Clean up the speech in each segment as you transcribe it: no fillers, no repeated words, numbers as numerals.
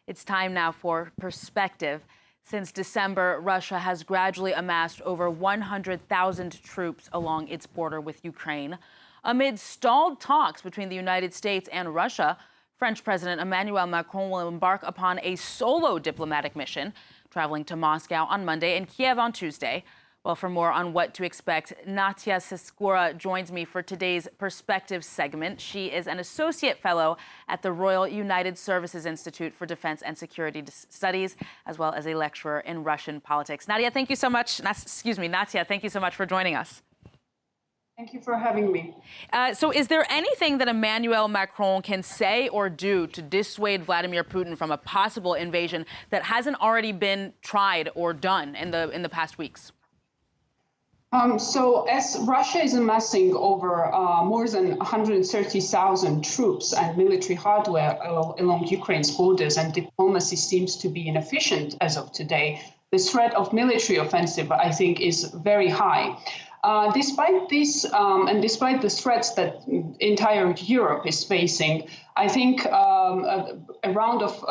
It's time now for perspective. Since December, Russia has gradually amassed over 100,000 troops along its border with Ukraine. Amid stalled talks between the United States and Russia, French President Emmanuel Macron will embark upon a solo diplomatic mission, traveling to Moscow on Monday and Kyiv on Tuesday. Well, for more on what to expect, Natia Seskuria joins me for today's Perspective segment. She is an Associate Fellow at the Royal United Services Institute for Defense and Security Studies, as well as a lecturer in Russian politics. Natia, thank you so much. Natia, thank you so much for joining us. Thank you for having me. So is there anything that Emmanuel Macron can say or do to dissuade Vladimir Putin from a possible invasion that hasn't already been tried or done in the past weeks? So as Russia is amassing over more than 130,000 troops and military hardware along Ukraine's borders, and diplomacy seems to be inefficient as of today, the threat of military offensive, I think, is very high. Despite this, and despite the threats that entire Europe is facing, I think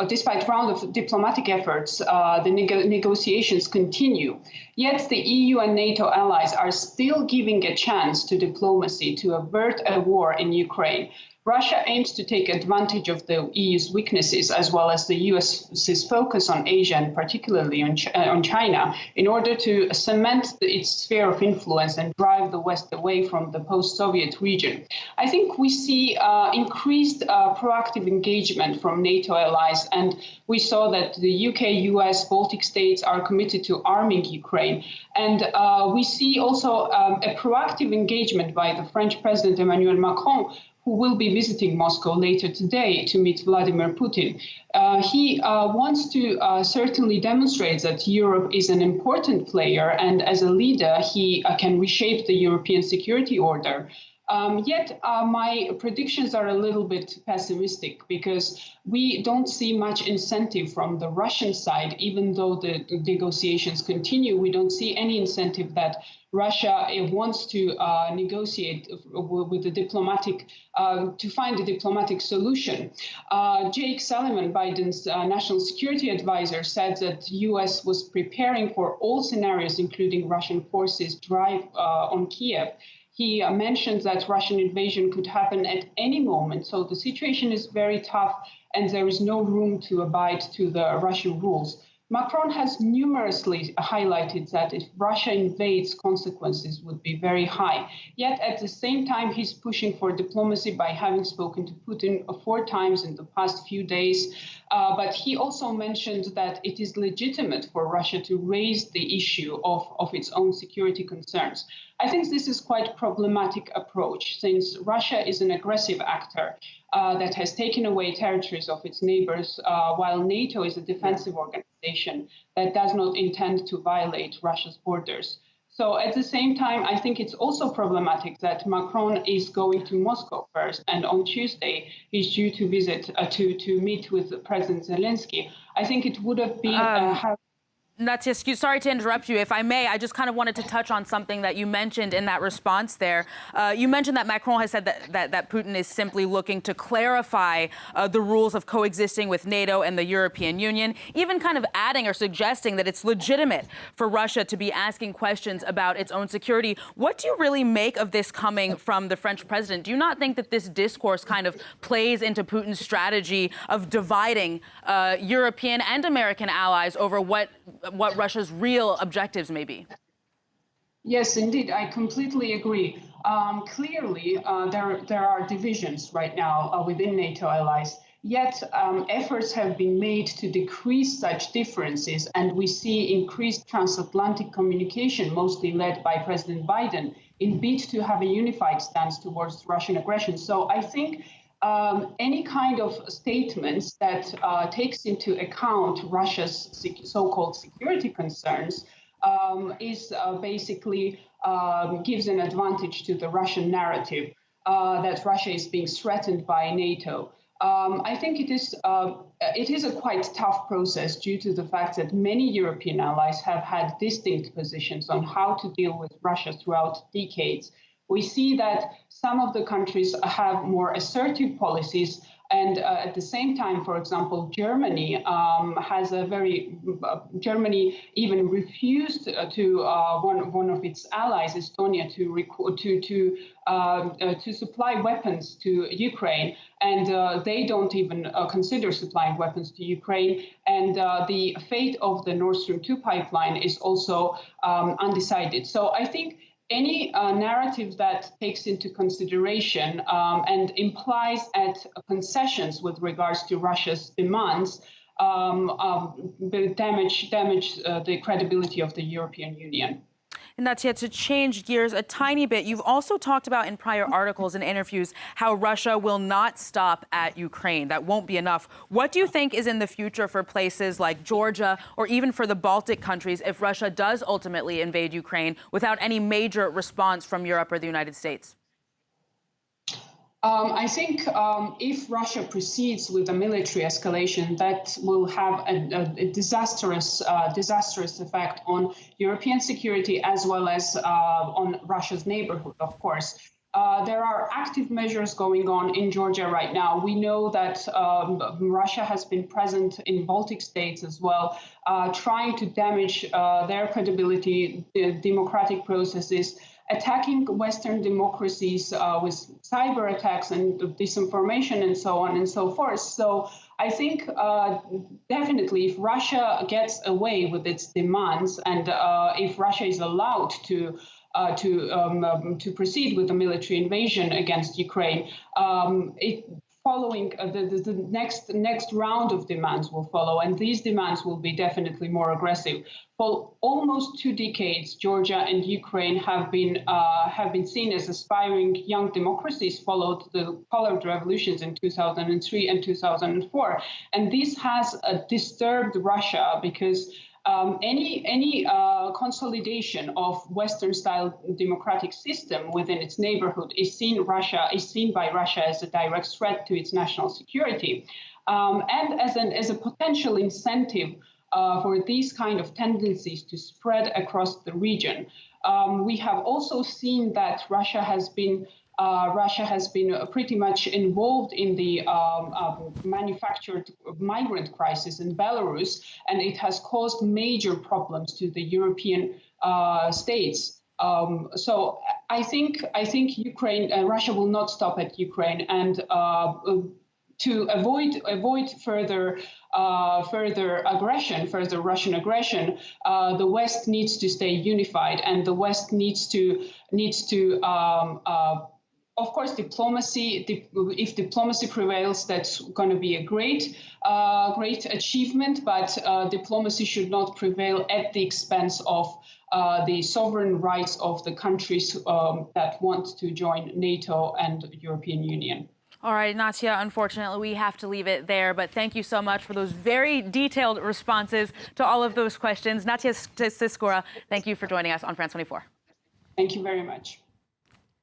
despite round of diplomatic efforts, the negotiations continue. Yet the EU and NATO allies are still giving a chance to diplomacy to avert a war in Ukraine. Russia aims to take advantage of the EU's weaknesses, as well as the US's focus on Asia and particularly on China, in order to cement its sphere of influence and drive the West away from the post-Soviet region. I think we see increased proactive engagement from NATO allies, and we saw that the UK, US, Baltic states are committed to arming Ukraine. And we see also a proactive engagement by the French President Emmanuel Macron, who will be visiting Moscow later today to meet Vladimir Putin. He wants to certainly demonstrate that Europe is an important player, and as a leader, he can reshape the European security order. Yet my predictions are a little bit pessimistic, because we don't see much incentive from the Russian side. Even though the negotiations continue, we don't see any incentive that Russia wants to negotiate with the diplomatic, to find a diplomatic solution. Jake Sullivan, Biden's national security advisor, said that the U.S. was preparing for all scenarios, including Russian forces' drive on Kyiv. He mentioned that Russian invasion could happen at any moment. So the situation is very tough, and there is no room to abide to the Russian rules. Macron has numerously highlighted that if Russia invades, consequences would be very high. Yet at the same time, he's pushing for diplomacy by having spoken to Putin 4 times in the past few days. But he also mentioned that it is legitimate for Russia to raise the issue of its own security concerns. I think this is quite a problematic approach, since Russia is an aggressive actor that has taken away territories of its neighbors, while NATO is a defensive organization that does not intend to violate Russia's borders. So at the same time, I think it's also problematic that Macron is going to Moscow first, and on Tuesday he's due to visit to meet with President Zelensky. I think it would have been Natia, sorry to interrupt you. If I may, I just kind of wanted to touch on something that you mentioned in that response there. You mentioned that Macron has said that Putin is simply looking to clarify the rules of coexisting with NATO and the European Union, even kind of adding or suggesting that it's legitimate for Russia to be asking questions about its own security. What do you really make of this coming from the French president? Do you not think that this discourse kind of plays into Putin's strategy of dividing European and American allies over what Russia's real objectives may be? Yes, indeed, I completely agree. Clearly, there are divisions right now within NATO allies, yet efforts have been made to decrease such differences, and we see increased transatlantic communication, mostly led by President Biden, in bid to have a unified stance towards Russian aggression. So I think any kind of statements that takes into account Russia's so-called security concerns is basically gives an advantage to the Russian narrative that Russia is being threatened by NATO. I think it is a quite tough process due to the fact that many European allies have had distinct positions on how to deal with Russia throughout decades. We see that some of the countries have more assertive policies And at the same time, for example, Germany Germany even refused to one of its allies, Estonia, to supply weapons to Ukraine, and they don't even consider supplying weapons to Ukraine. And the fate of the Nord Stream 2 pipeline is also undecided. So I think any narrative that takes into consideration and implies at concessions with regards to Russia's demands will damage the credibility of the European Union. And Natia, to change gears a tiny bit, you've also talked about in prior articles and interviews how Russia will not stop at Ukraine. That won't be enough. What do you think is in the future for places like Georgia or even for the Baltic countries if Russia does ultimately invade Ukraine without any major response from Europe or the United States? I think if Russia proceeds with a military escalation, that will have a disastrous effect on European security as well as on Russia's neighborhood, of course. There are active measures going on in Georgia right now. We know that Russia has been present in Baltic states as well, trying to damage their credibility, the democratic processes, attacking Western democracies with cyber attacks and disinformation and so on and so forth. So I think definitely if Russia gets away with its demands and if Russia is allowed to proceed with the military invasion against Ukraine, following the next round of demands will follow, and these demands will be definitely more aggressive. For almost 2 decades, Georgia and Ukraine have been seen as aspiring young democracies, followed the colored revolutions in 2003 and 2004, and this has disturbed Russia because any consolidation of Western-style democratic system within its neighborhood is seen by Russia as a direct threat to its national security, and as a potential incentive for these kind of tendencies to spread across the region. We have also seen that Russia has been pretty much involved in the manufactured migrant crisis in Belarus, and it has caused major problems to the European states. So I think Russia will not stop at Ukraine, and to avoid further Russian aggression, the West needs to stay unified, and the West needs to of course, diplomacy. If diplomacy prevails, that's going to be a great achievement. But diplomacy should not prevail at the expense of the sovereign rights of the countries that want to join NATO and the European Union. All right, Natia, unfortunately, we have to leave it there. But thank you so much for those very detailed responses to all of those questions. Natia Seskuria, thank you for joining us on France 24. Thank you very much.